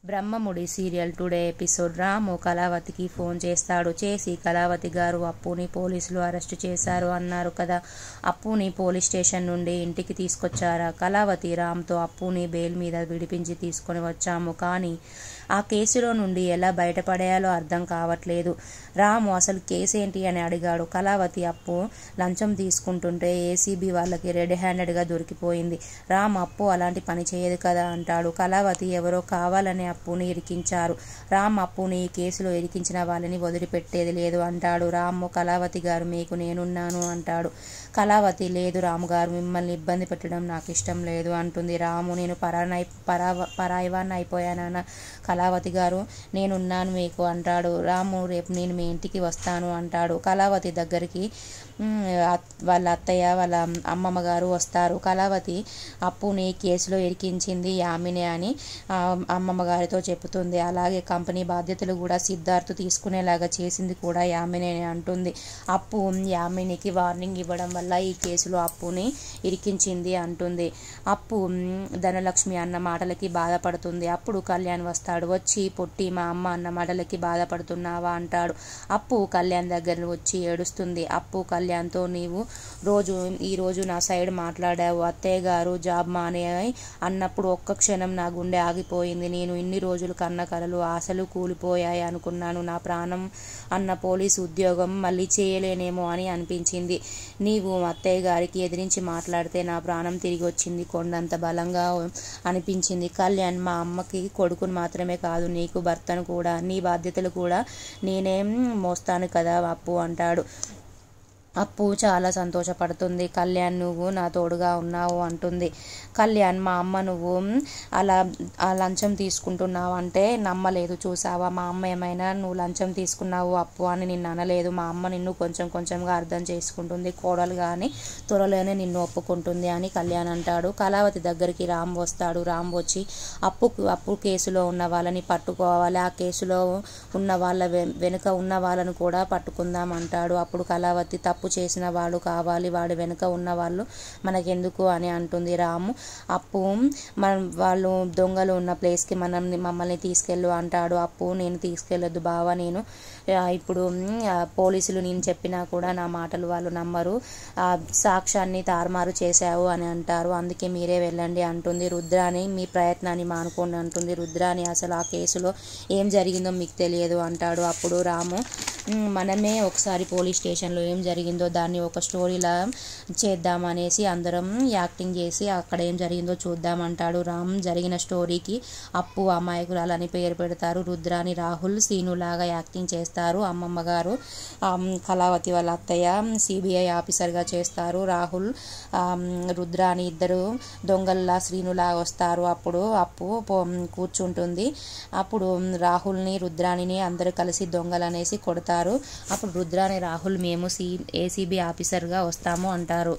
Brahmamudi serial today episode. Ramu కళావతికి phone చేస్తాడు. చేసి కళావతి గారు అప్పుని పోలీసులు అరెస్టు చేశారు అన్నారు కదా, అప్పుని పోలీస్ స్టేషన్ నుండి ఇంటికి తీసుకొచ్చారా? కళావతి రామ్తో అప్పుని బెయిల్ మీద విడిపించి తీసుకొని వచ్చాము, కానీ ఆ కేసులో నుండి ఎలా బయటపడేయాలో అర్థం కావట్లేదు. రాము అసలు కేసు ఏంటి అని అడిగాడు. కళావతి అప్పు లంచం తీసుకుంటుంటే ఏసీబీ వాళ్ళకి రెడ్ హ్యాండెడ్గా దొరికిపోయింది. రామ్ అప్పు అలాంటి పని చేయదు కదా అంటాడు. కళావతి ఎవరో కావాలని అప్పుని ఇరికించారు. రామ్ అప్పుని ఈ కేసులో ఇరికించిన వాళ్ళని వదిలిపెట్టేది లేదు అంటాడు. రాము కళావతి గారు మీకు నేనున్నాను అంటాడు. కళావతి లేదు రాము గారు, మిమ్మల్ని ఇబ్బంది పెట్టడం నాకు ఇష్టం లేదు అంటుంది. రాము నేను పరాయివాన్ని అయిపోయానన్న కళావతి గారు, నేనున్నాను మీకు అంటాడు. రాము రేపు నేను మీ ఇంటికి వస్తాను అంటాడు. కళావతి దగ్గరికి వాళ్ళ అత్తయ్య వాళ్ళ అమ్మమ్మ గారు వస్తారు. కళావతి అప్పుని కేసులో ఇరికించింది యామిని అని అమ్మమ్మ గారితో చెబుతుంది. అలాగే కంపెనీ బాధ్యతలు కూడా సిద్ధార్థ్ తీసుకునేలాగా చేసింది కూడా యామిని అని అంటుంది. అప్పు యామినికి వార్నింగ్ ఇవ్వడం వల్ల ఈ కేసులో అప్పుని ఇరికించింది అంటుంది. అప్పు ధనలక్ష్మి అన్న మాటలకి బాధపడుతుంది. అప్పుడు కళ్యాణ్ వస్తాడు. వచ్చి పొట్టి మా అమ్మ అన్న మాటలకి బాధపడుతున్నావా అంటాడు. అప్పు కళ్యాణ్ దగ్గర వచ్చి ఏడుస్తుంది. అప్పు కళ్యాణ్తో నీవు ఈరోజు నా సైడ్ మాట్లాడావు, అత్తయ్య గారు జాబ్ మానే అన్నప్పుడు ఒక్క క్షణం నా గుండె ఆగిపోయింది. నేను ఇన్ని రోజులు కన్న కలలు ఆశలు కూలిపోయాయి అనుకున్నాను. నా ప్రాణం అన్న పోలీసు ఉద్యోగం మళ్ళీ చేయలేనేమో అని అనిపించింది. నీవు అత్తయ్య గారికి ఎదిరించి మాట్లాడితే నా ప్రాణం తిరిగి వచ్చింది, కొండంత బలంగా అనిపించింది. కళ్యాణ్ మా అమ్మకి కొడుకును మాత్రమే కాదు, నీకు భర్తను కూడా, నీ బాధ్యతలు కూడా నేనేం మోస్తాను కదా అప్పు అంటాడు. అప్పు చాలా సంతోషపడుతుంది. కళ్యాణ్ నువ్వు నా తోడుగా ఉన్నావు అంటుంది. కళ్యాణ్ మా అమ్మ నువ్వు అలా లంచం తీసుకుంటున్నావు అంటే నమ్మలేదు, చూసావా? మా అమ్మ ఏమైనా నువ్వు లంచం తీసుకున్నావు అప్పు అని నిన్ను అనలేదు. మా అమ్మ నిన్ను కొంచెం కొంచెంగా అర్థం చేసుకుంటుంది, కోడలుగా అని త్వరలోనే నిన్ను ఒప్పుకుంటుంది అని కళ్యాణ్ అంటాడు. కళావతి దగ్గరికి రామ్ వస్తాడు. రామ్ వచ్చి అప్పు కేసులో ఉన్న వాళ్ళని పట్టుకోవాలి, ఆ కేసులో ఉన్న వాళ్ళ వెనుక ఉన్న వాళ్ళను కూడా పట్టుకుందాం అంటాడు. అప్పుడు కళావతి తప్పు చేసిన వాడు కావాలి, వాడి వెనుక ఉన్న వాళ్ళు మనకెందుకు అని అంటుంది. రాము అప్పు వాళ్ళు దొంగలు ఉన్న ప్లేస్కి మమ్మల్ని తీసుకెళ్ళు అంటాడు. అప్పు నేను తీసుకెళ్ళొద్దు బావ, నేను ఇప్పుడు పోలీసులు నేను చెప్పినా కూడా నా మాటలు వాళ్ళు నమ్మరు, సాక్ష్యాన్ని తారుమారు చేశావు అని అంటారు, అందుకే మీరే వెళ్ళండి అంటుంది. రుద్రాని మీ ప్రయత్నాన్ని మానుకోండి అంటుంది. రుద్రాని అసలు ఆ కేసులో ఏం జరిగిందో మీకు తెలియదు అంటాడు. అప్పుడు రాము మనమే ఒకసారి పోలీస్ స్టేషన్లో ఏం జరిగిందో దాన్ని ఒక స్టోరీలా చేద్దామనేసి అందరం యాక్టింగ్ చేసి అక్కడ ఏం జరిగిందో చూద్దామంటాడు. రామ్ జరిగిన స్టోరీకి అప్పు అమాయకురాలని పేరు పెడతారు. రుద్రాని రాహుల్ సీనులాగా యాక్టింగ్ చేస్తారు. అమ్మమ్మ గారు కళావతి వాళ్ళ అత్తయ్య సిబిఐ ఆఫీసర్గా చేస్తారు. రాహుల్ రుద్రాని ఇద్దరు దొంగల్లా శ్రీనులా వస్తారు. అప్పుడు అప్పు కూర్చుంటుంది. అప్పుడు రాహుల్ని రుద్రానిని అందరూ కలిసి దొంగలనేసి కొడతారు. అప్పుడు రుద్రాని రాహుల్ మేము ఏసీబీ ఆఫీసర్గా వస్తాము అంటారు.